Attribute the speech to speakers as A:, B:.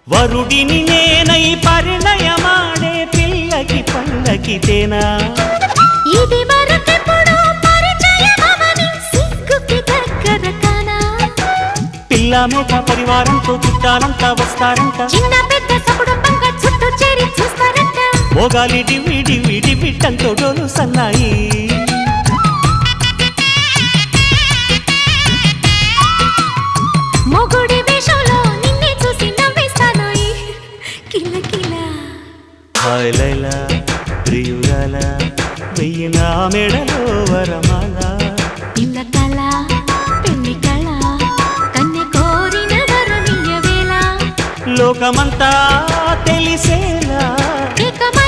A: వరుడిని నేనై పరిణయమాడే పిల్లకి పల్లకితేనా
B: ఇది వరకెప్పుడు పరిచయమవని సిగ్గుకి దగ్గర కానా
A: పిల్ల మేక పరివారంతో చుట్టాలంతా వస్తారంట
B: చిన్న పెద్ద సకుటుంబంగా చుట్టూ చేరి చూస్తారంట
A: మోగాలి డివి డివి డివిట్టంతో డోలు సన్నాయి
B: మొగుడి వేషంలో నిన్నే చూసి నవ్వేస్తానోయ్ కిల కిల
A: హాయ్ లైలా ప్రియురాల వెయ్యి నా మెడలో వరమాల
B: ఇల్ల కళ పెళ్లి కళ కన్నె కోరిన వరమియ్య వేళ
A: లోకమంతా తెలిసేలా
B: ఏకమై